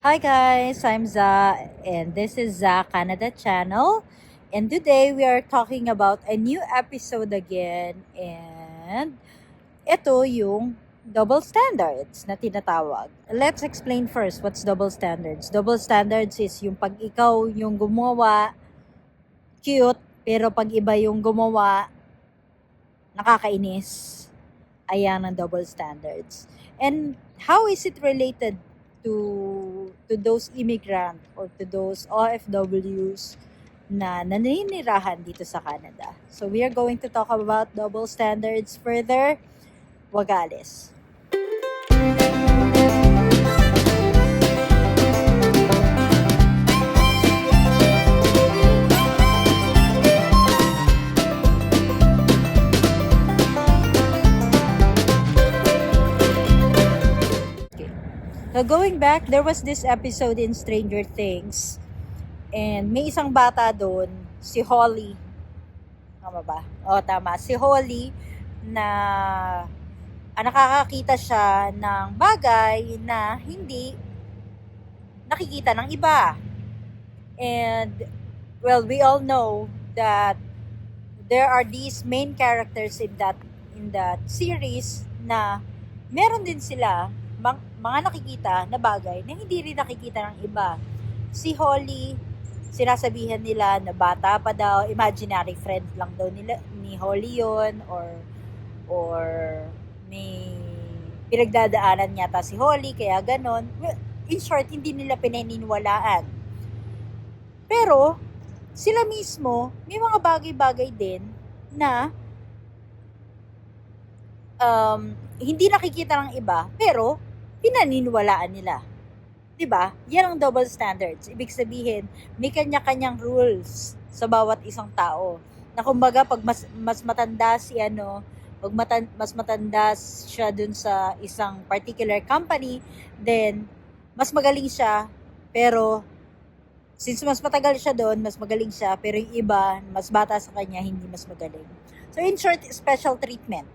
Hi guys, I'm Za and this is Za Canada channel. And today we are talking about a new episode again and ito yung double standards na tinatawag. Let's explain first what's double standards. Double standards is yung pag ikaw yung gumawa, cute, pero pag iba yung gumawa, nakakainis. Ayan ang double standards. And how is it related to those immigrant or to those OFWs na naninirahan dito sa Canada? So we are going to talk about double standards further. Wagalis. Okay. So going back, there was this episode in Stranger Things and may isang bata doon, si Holly. Tama ba? O, tama. Si Holly na nakakakita siya ng bagay na hindi nakikita ng iba. And, well, we all know that there are these main characters in that series na meron din sila mga nakikita na bagay na hindi rin nakikita ng iba. Si Holly, sinasabihan nila na bata pa daw, imaginary friend lang daw nila ni Holly yon, or may pinagdadaanan yata si Holly kaya ganon. Well, in short, hindi nila pinaniniwalaan. Pero sila mismo may mga bagay-bagay din na hindi nakikita ng iba pero pinaniniwalaan nila. 'Di ba? Yan ang double standards. Ibig sabihin, may kanya-kanyang rules sa bawat isang tao. Na kumbaga pag mas matanda si mas matanda siya dun sa isang particular company, then mas magaling siya, pero since mas matagal siya doon, mas magaling siya, pero yung iba, mas bata sa kanya, hindi mas magaling. So in short, special treatment.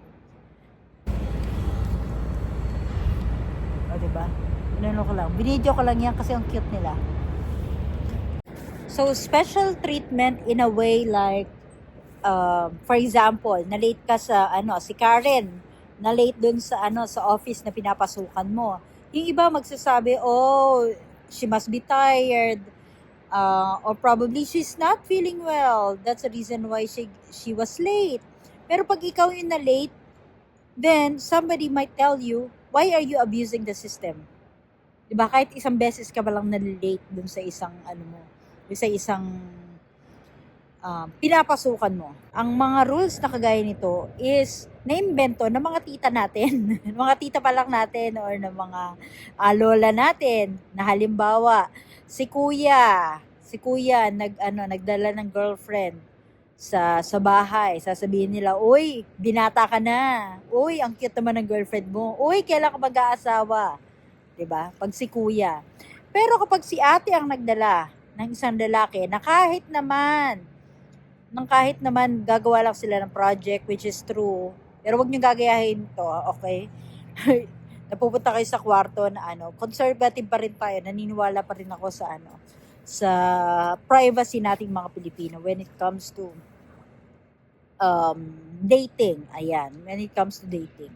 O, diba? Binidyo ko lang yan kasi ang cute nila. So, special treatment in a way like, for example, na-late ka sa, si Karen, na-late dun sa, sa office na pinapasukan mo. Yung iba magsasabi, oh, she must be tired, or probably she's not feeling well. That's the reason why she was late. Pero pag ikaw yung na-late, then somebody might tell you, why are you abusing the system? 'Di ba? Kahit isang beses ka ba lang na-late dun sa isang sa isang pinapasukan mo. Ang mga rules na kagaya nito is naimbento ng mga tita natin, mga tita pa lang natin or ng mga lola natin na halimbawa si kuya nagdala ng girlfriend sa bahay, sasabihin nila, uy, binata ka na. Uy, ang cute naman ng girlfriend mo. Uy, kailan ka mag-aasawa? 'Di ba? Pag si kuya. Pero kapag si ate ang nagdala ng isang lalaki na kahit naman gagawa lang sila ng project, which is true. Pero wag niyo gagayahin to, okay? Napupunta kayo sa kwarto na conservative pa rin tayo, naniniwala pa rin ako sa privacy nating mga Pilipino when it comes to dating. Ayan, when it comes to dating.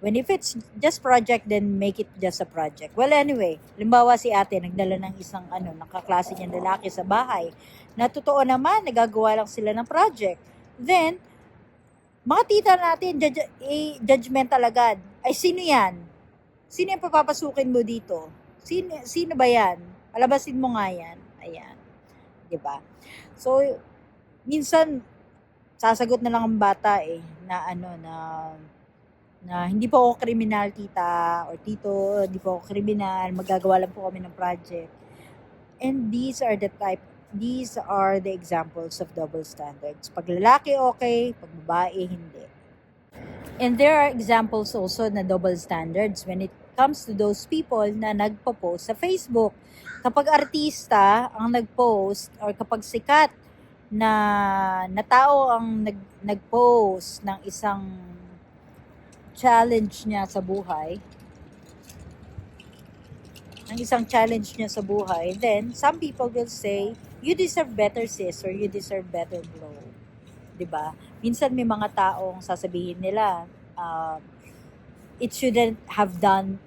If it's just project, then make it just a project. Well, anyway, limbawa si ate, nagdala ng isang nakaklase niyang lalaki sa bahay, na totoo naman, nagagawa lang sila ng project. Then, mga tita natin, judgmental agad. Ay, sino yan? Sino yung papapasukin mo dito? Sino ba yan? Palabasin mo nga yan. Ayan. 'Di ba? So, minsan, sasagot na lang ang bata na hindi po ako kriminal, tita or tito, hindi po ako kriminal, magagawa lang po kami ng project. And these are the examples of double standards. Pag lalaki okay, pag babae hindi. And there are examples also na double standards when it comes to those people na nagpo-post sa Facebook. Kapag artista ang nag-post or kapag sikat na tao ang nag-post ng isang challenge niya sa buhay, ang isang challenge niya sa buhay, then some people will say, you deserve better sis, or you deserve better bro. 'Di ba? Minsan may mga taong sasabihin nila, it shouldn't have done,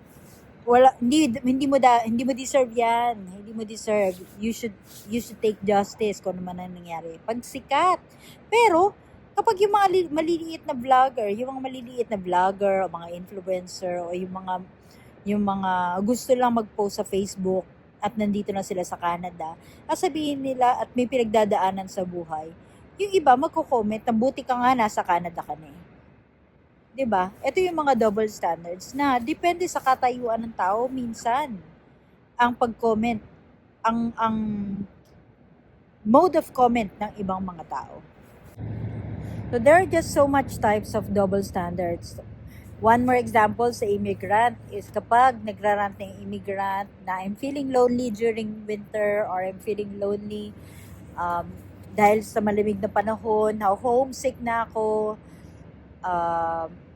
wala, hindi mo deserve yan, hindi mo deserve, you should take justice kung ano man ang nangyari pag sikat. Pero kapag yung mga maliliit na vlogger o mga influencer o yung mga gusto lang mag-post sa Facebook at nandito na sila sa Canada, sabihin nila at may pinagdadaanan sa buhay, yung iba magko-comment na buti ka nga nasa Canada ka na eh. 'Di ba? Ito yung mga double standards na depende sa katayuan ng tao minsan. Ang pag-comment, ang mode of comment ng ibang mga tao. So there are just so much types of double standards. One more example sa immigrant is kapag nagrarant ng immigrant na I'm feeling lonely during winter, or I'm feeling lonely dahil sa malamig na panahon, homesick na ako,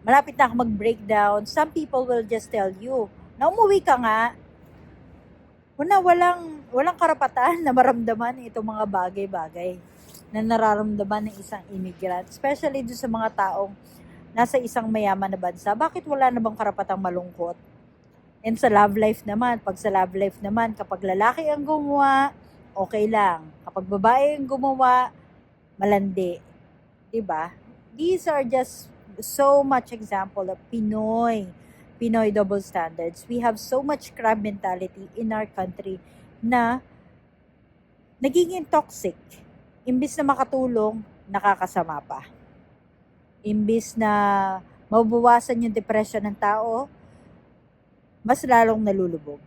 malapit na ako mag-breakdown. Some people will just tell you na umuwi ka nga. Walang karapatan na maramdaman itong mga bagay-bagay na nararamdaman ng isang immigrant. Especially doon sa mga taong nasa isang mayaman na bansa. Bakit wala na bang karapatang malungkot? And sa love life naman, kapag lalaki ang gumawa, okay lang. Kapag babae ang gumawa, malandi. 'Di ba? These are just so much example of Pinoy double standards. We have so much crab mentality in our country na nagiging toxic. Imbis na makatulong, nakakasama pa. Imbis na mabawasan yung depression ng tao, mas lalong nalulubog.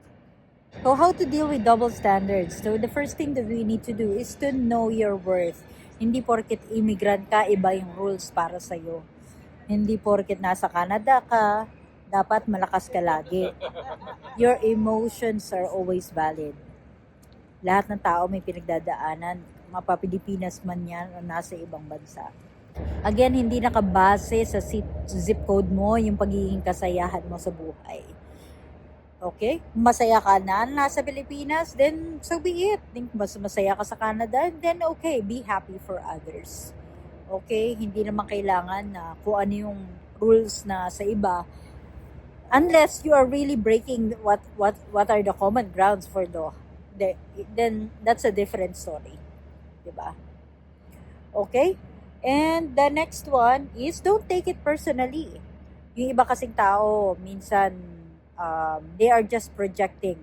So how to deal with double standards? So the first thing that we need to do is to know your worth. Hindi porket immigrant ka, iba yung rules para sa'yo. Hindi porket nasa Canada ka, dapat malakas ka lagi. Your emotions are always valid. Lahat ng tao may pinagdadaanan, mapapilipinas man yan o nasa ibang bansa. Again, hindi nakabase sa zip code mo yung pagiging kasayahan mo sa buhay. Okay? Masaya ka na nasa Pilipinas, then so be it. Mas masaya ka sa Canada, then okay, be happy for others. Okay, hindi naman kailangan na kung ano yung rules na sa iba, unless you are really breaking what are the common grounds for then that's a different story, 'di ba? Okay? And the next one is don't take it personally. Yung iba kasing tao minsan they are just projecting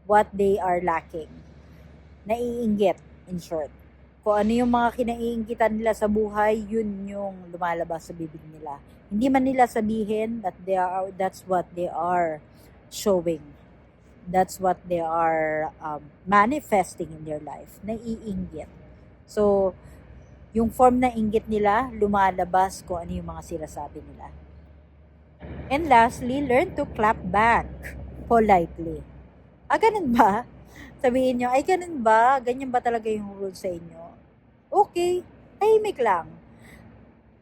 what they are lacking. Naiinggit, in short. Kung ano yung mga kinaiinggitan nila sa buhay, yun yung lumalabas sa bibig nila. Hindi man nila sabihin that that's what they are showing. That's what they are manifesting in their life. Naiinggit. So, yung form na inggit nila, lumalabas kung ano yung mga sinasabi nila. And lastly, learn to clap back politely. Ganun ba? Sabihin nyo, ay ganun ba? Ganyan ba talaga yung rule sa inyo? Okay, tahimik lang.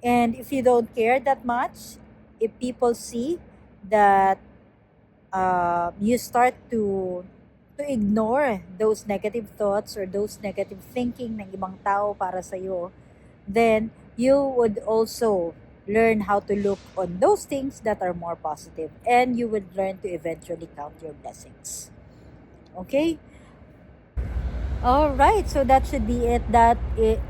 And if you don't care that much, if people see that you start to ignore those negative thoughts or those negative thinking ng ibang tao para sa'yo, then you would also learn how to look on those things that are more positive, and you would learn to eventually count your blessings. Okay? All right, so that should be it.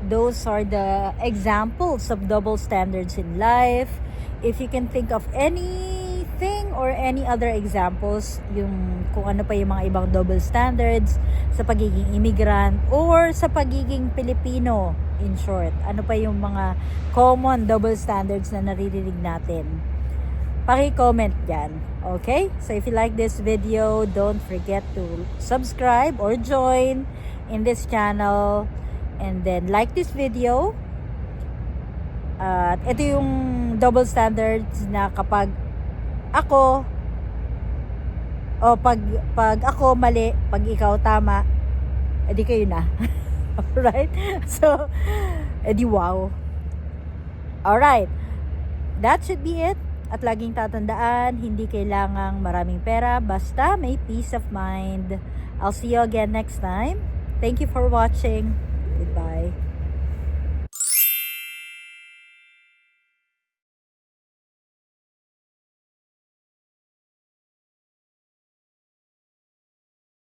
Those are the examples of double standards in life. If you can think of anything or any other examples, yung kung ano pa yung mga ibang double standards sa pagiging immigrant or sa pagiging Pilipino, in short, ano pa yung mga common double standards na naririnig natin, paki-comment dyan. Okay? So if you like this video, don't forget to subscribe or join in this channel, and then like this video. At ito yung double standards na kapag ako pag ako mali, pag ikaw tama, edi kayo na. Alright? So, edi wow. Alright. That should be it. At laging tatandaan, hindi kailangang maraming pera, basta may peace of mind. I'll see you again next time. Thank you for watching. Goodbye.